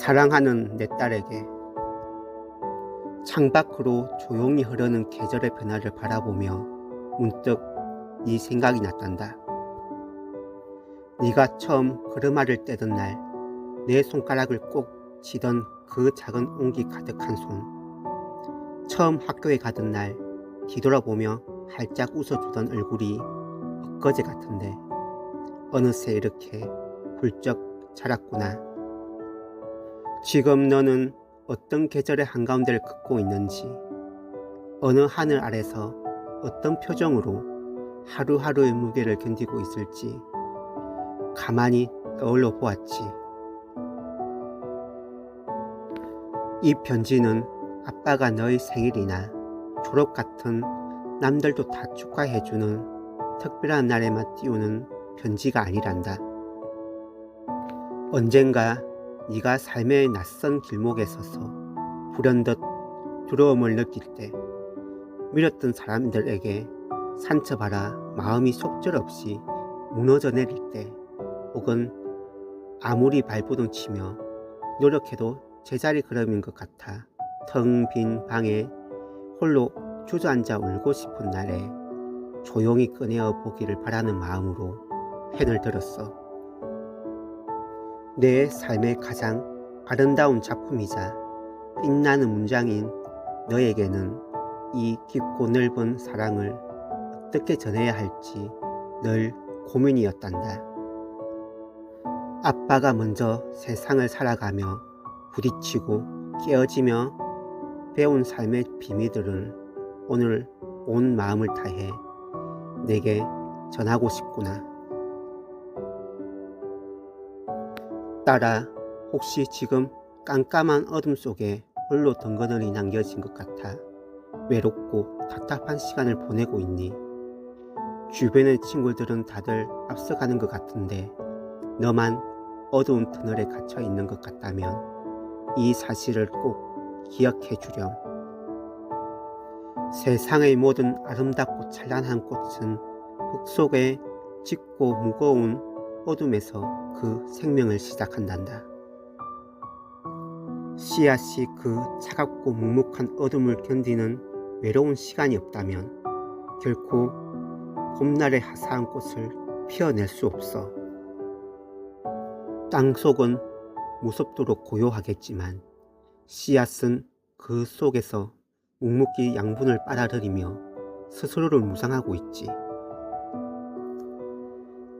사랑하는 내 딸에게. 창밖으로 조용히 흐르는 계절의 변화를 바라보며 문득 네 생각이 났단다. 네가 처음 걸음마를 떼던 날 내 손가락을 꼭 쥐던 그 작은 온기 가득한 손. 처음 학교에 가던 날 뒤돌아보며 활짝 웃어주던 얼굴이 엊그제 같은데 어느새 이렇게 훌쩍 자랐구나. 지금 너는 어떤 계절의 한가운데를 걷고 있는지, 어느 하늘 아래서 어떤 표정으로 하루하루의 무게를 견디고 있을지 가만히 떠올려 보았지. 이 편지는 아빠가 너의 생일이나 졸업 같은 남들도 다 축하해주는 특별한 날에만 띄우는 편지가 아니란다. 언젠가 네가 삶의 낯선 길목에 서서 불현듯 두려움을 느낄 때, 밀었던 사람들에게 상처받아 마음이 속절없이 무너져 내릴 때, 혹은 아무리 발버둥 치며 노력해도 제자리 걸음인 것 같아 텅 빈 방에 홀로 주저앉아 울고 싶은 날에 조용히 꺼내어 보기를 바라는 마음으로 펜을 들었어. 내 삶의 가장 아름다운 작품이자 빛나는 문장인 너에게는 이 깊고 넓은 사랑을 어떻게 전해야 할지 늘 고민이었단다. 아빠가 먼저 세상을 살아가며 부딪히고 깨어지며 배운 삶의 비밀들을 오늘 온 마음을 다해 내게 전하고 싶구나. 딸아, 혹시 지금 깜깜한 어둠 속에 홀로 덩그러니 남겨진 것 같아 외롭고 답답한 시간을 보내고 있니? 주변의 친구들은 다들 앞서가는 것 같은데 너만 어두운 터널에 갇혀 있는 것 같다면 이 사실을 꼭 기억해 주렴. 세상의 모든 아름답고 찬란한 꽃은 흙 속에 짙고 무거운 어둠에서 그 생명을 시작한단다. 씨앗이 그 차갑고 묵묵한 어둠을 견디는 외로운 시간이 없다면 결코 봄날의 화사한 꽃을 피워낼 수 없어. 땅속은 무섭도록 고요하겠지만 씨앗은 그 속에서 묵묵히 양분을 빨아들이며 스스로를 무장하고 있지.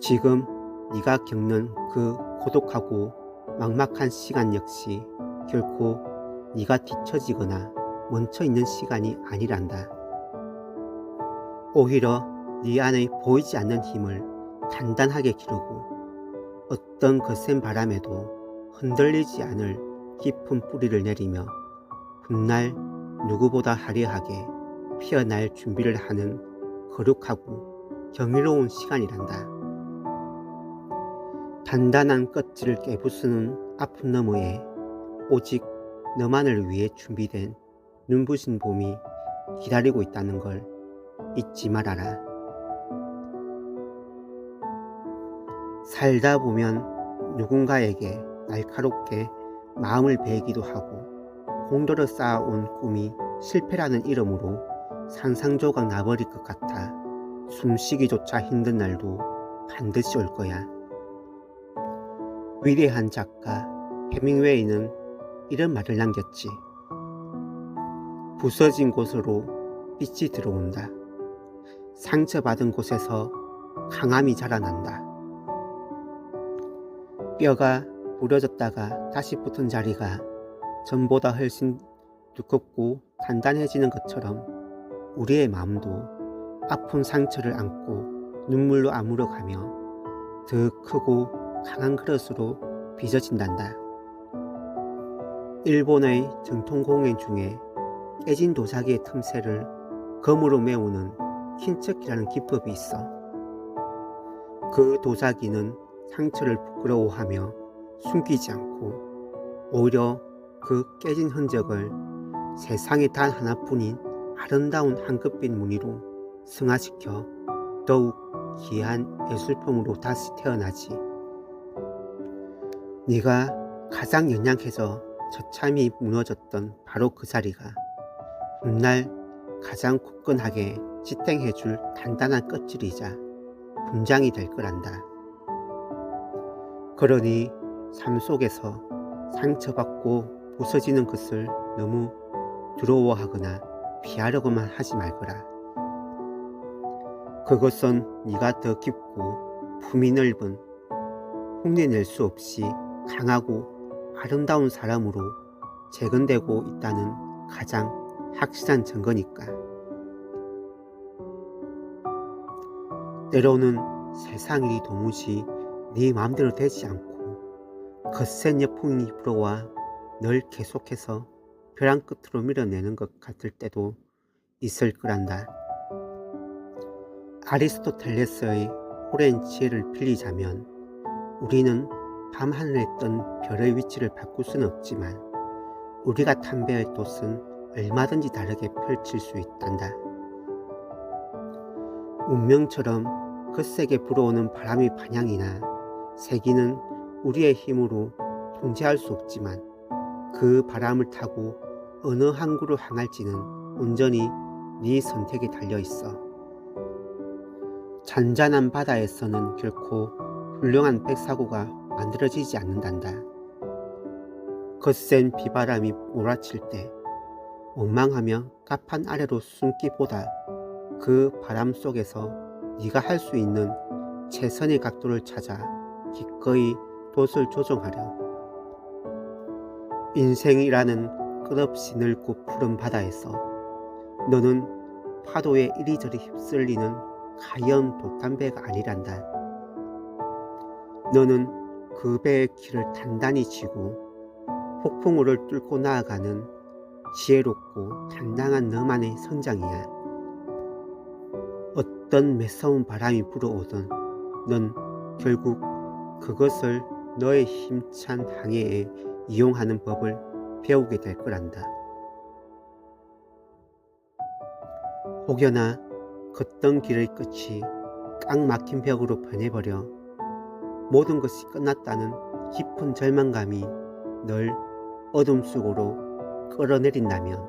지금 네가 겪는 그 고독하고 막막한 시간 역시 결코 네가 뒤처지거나 멈춰있는 시간이 아니란다. 오히려 네 안에 보이지 않는 힘을 단단하게 기르고 어떤 거센 바람에도 흔들리지 않을 깊은 뿌리를 내리며 훗날 누구보다 화려하게 피어날 준비를 하는 거룩하고 경이로운 시간이란다. 단단한 껍질을 깨부수는 아픔 너머에 오직 너만을 위해 준비된 눈부신 봄이 기다리고 있다는 걸 잊지 말아라. 살다 보면 누군가에게 날카롭게 마음을 베기도 하고 공들여 쌓아온 꿈이 실패라는 이름으로 산산조각 나버릴 것 같아 숨쉬기조차 힘든 날도 반드시 올 거야. 위대한 작가 해밍웨이는 이런 말을 남겼지. 부서진 곳으로 빛이 들어온다. 상처받은 곳에서 강함이 자라난다. 뼈가 부러졌다가 다시 붙은 자리가 전보다 훨씬 두껍고 단단해지는 것처럼 우리의 마음도 아픈 상처를 안고 눈물로 아물어가며 더 크고 강한 그릇으로 빚어진단다. 일본의 전통 공예 중에 깨진 도자기의 틈새를 검으로 메우는 킨척이라는 기법이 있어. 그 도자기는 상처를 부끄러워하며 숨기지 않고 오히려 그 깨진 흔적을 세상에 단 하나뿐인 아름다운 황급빛 무늬로 승화시켜 더욱 귀한 예술품으로 다시 태어나지. 네가 가장 연약해져 처참히 무너졌던 바로 그 자리가 훗날 가장 굳건하게 지탱해줄 단단한 끝줄이자 분장이 될 거란다. 그러니 삶 속에서 상처받고 부서지는 것을 너무 두려워하거나 피하려고만 하지 말거라. 그것은 네가 더 깊고 품이 넓은 흉내낼 수 없이 강하고 아름다운 사람으로 재건되고 있다는 가장 확실한 증거니까. 때로는 세상 일이 도무지 네 마음대로 되지 않고 거센 역풍이 불어와 널 계속해서 벼랑 끝으로 밀어내는 것 같을 때도 있을 거란다. 아리스토텔레스의 오랜 지혜를 빌리자면 우리는 밤하늘에 뜬 별의 위치를 바꿀 수는 없지만 우리가 탐배할 돛은 얼마든지 다르게 펼칠 수 있단다. 운명처럼 거세게 불어오는 바람의 방향이나 세기는 우리의 힘으로 통제할 수 없지만 그 바람을 타고 어느 항구로 향할지는 온전히 네 선택에 달려있어. 잔잔한 바다에서는 결코 훌륭한 백사고가 만들어지지 않는단다. 거센 비바람이 몰아칠 때 원망하며 갑판 아래로 숨기보다 그 바람 속에서 네가 할 수 있는 최선의 각도를 찾아 기꺼이 돛을 조종하려. 인생이라는 끝없이 넓고 푸른 바다에서 너는 파도에 이리저리 휩쓸리는 가연 돛담배가 아니란다. 너는 그 배의 키를 단단히 쥐고 폭풍우를 뚫고 나아가는 지혜롭고 당당한 너만의 선장이야. 어떤 매서운 바람이 불어오든 넌 결국 그것을 너의 힘찬 항해에 이용하는 법을 배우게 될 거란다. 혹여나 걷던 길의 끝이 꽉 막힌 벽으로 변해버려 모든 것이 끝났다는 깊은 절망감이 널 어둠 속으로 끌어내린다면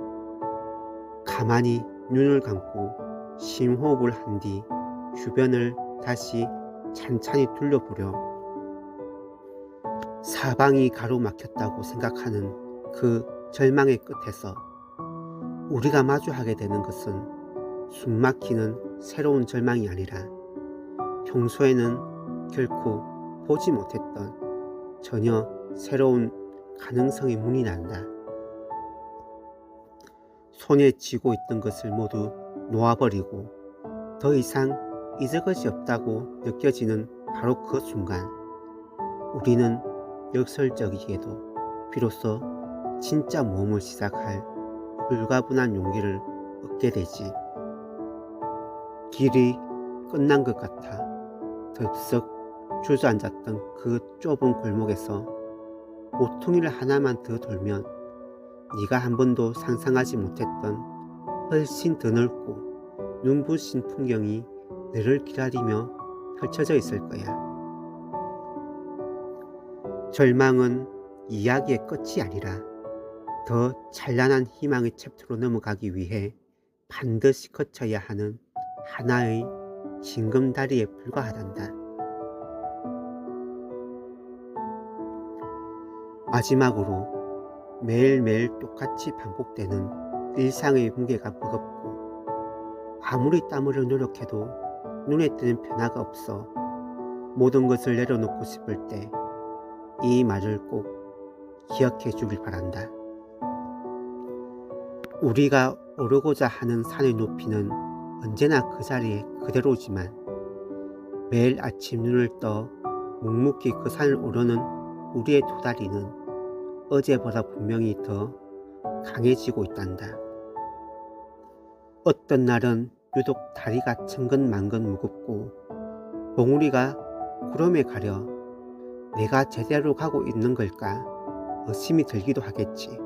가만히 눈을 감고 심호흡을 한 뒤 주변을 다시 찬찬히 둘러보려. 사방이 가로막혔다고 생각하는 그 절망의 끝에서 우리가 마주하게 되는 것은 숨막히는 새로운 절망이 아니라 평소에는 결코 보지 못했던 전혀 새로운 가능성의 문이 난다. 손에 쥐고 있던 것을 모두 놓아버리고 더 이상 잊을 것이 없다고 느껴지는 바로 그 순간 우리는 역설적이게도 비로소 진짜 모험을 시작할 불가분한 용기를 얻게 되지. 길이 끝난 것 같아 덜썩 주저앉았던 그 좁은 골목에서 모퉁이를 하나만 더 돌면 네가 한 번도 상상하지 못했던 훨씬 더 넓고 눈부신 풍경이 너를 기다리며 펼쳐져 있을 거야. 절망은 이야기의 끝이 아니라 더 찬란한 희망의 챕터로 넘어가기 위해 반드시 거쳐야 하는 하나의 징검다리에 불과하단다. 마지막으로 매일매일 똑같이 반복되는 일상의 무게가 무겁고 아무리 땀 흘려 노력해도 눈에 띄는 변화가 없어 모든 것을 내려놓고 싶을 때 이 말을 꼭 기억해 주길 바란다. 우리가 오르고자 하는 산의 높이는 언제나 그 자리에 그대로지만 매일 아침 눈을 떠 묵묵히 그 산을 오르는 우리의 두 다리는 어제보다 분명히 더 강해지고 있단다. 어떤 날은 유독 다리가 천근만근 무겁고 봉우리가 구름에 가려 내가 제대로 가고 있는 걸까 의심이 들기도 하겠지.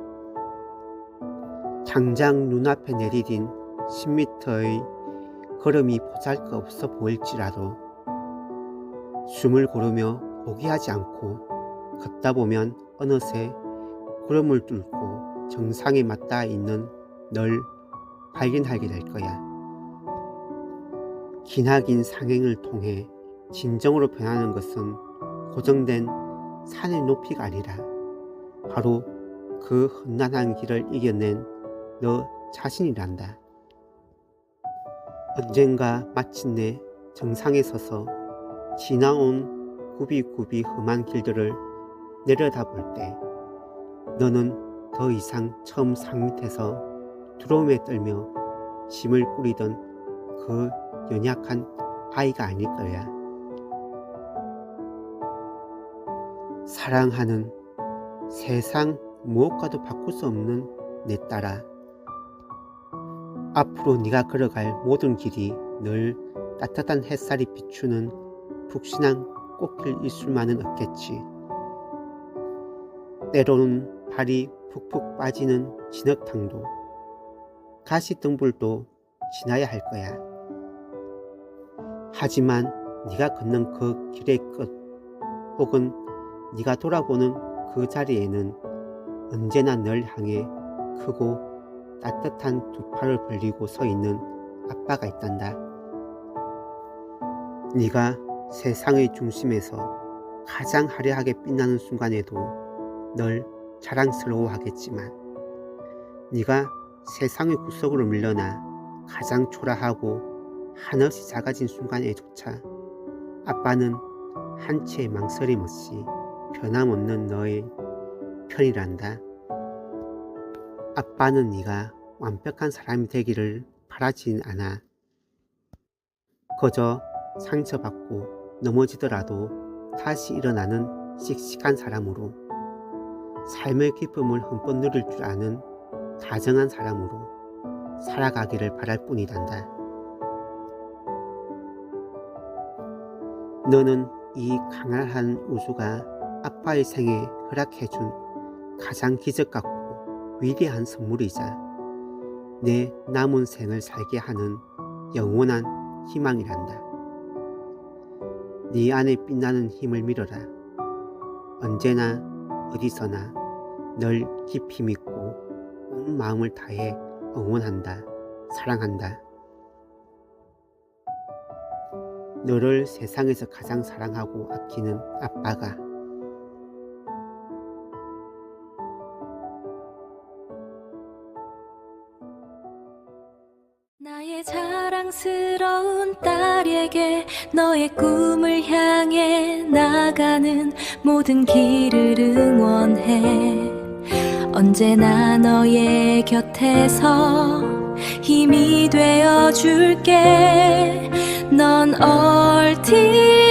당장 눈앞에 내디딘 10m의 걸음이 보잘것없어 보일지라도 숨을 고르며 포기하지 않고 걷다 보면 어느새 구름을 뚫고 정상에 맞닿아 있는 널 발견하게 될 거야. 기나긴 상행을 통해 진정으로 변하는 것은 고정된 산의 높이가 아니라 바로 그 험난한 길을 이겨낸 너 자신이란다. 언젠가 마침내 정상에 서서 지나온 굽이굽이 험한 길들을 내려다볼 때 너는 더 이상 처음 산 밑에서 두려움에 떨며 짐을 꾸리던 그 연약한 아이가 아닐 거야. 사랑하는 세상 무엇과도 바꿀 수 없는 내 딸아, 앞으로 네가 걸어갈 모든 길이 늘 따뜻한 햇살이 비추는 푹신한 꽃길일 수만은 없겠지. 때로는 발이 푹푹 빠지는 진흙탕도 가시등불도 지나야 할 거야. 하지만 네가 걷는 그 길의 끝 혹은 네가 돌아보는 그 자리에는 언제나 널 향해 크고 따뜻한 두 팔을 벌리고 서 있는 아빠가 있단다. 네가 세상의 중심에서 가장 화려하게 빛나는 순간에도 널 자랑스러워하겠지만 네가 세상의 구석으로 밀려나 가장 초라하고 한없이 작아진 순간에조차 아빠는 한 채의 망설임 없이 변함없는 너의 편이란다. 아빠는 네가 완벽한 사람이 되기를 바라진 않아. 그저 상처받고 넘어지더라도 다시 일어나는 씩씩한 사람으로, 삶의 기쁨을 흠뻑 누릴 줄 아는 다정한 사람으로 살아가기를 바랄 뿐이단다. 너는 이 강렬한 우주가 아빠의 생에 허락해준 가장 기적 같고 위대한 선물이자 내 남은 생을 살게 하는 영원한 희망이란다. 네 안에 빛나는 힘을 믿어라. 언제나 어디서나 널 깊이 믿고 온 마음을 다해 응원한다. 사랑한다. 너를 세상에서 가장 사랑하고 아끼는 아빠가. 나의 자랑스러운 딸에게 너의 꿈을 향해 나가는 모든 길을 응원해. 언제나 너의 곁에서 힘이 되어 줄게. 넌 얼티메이트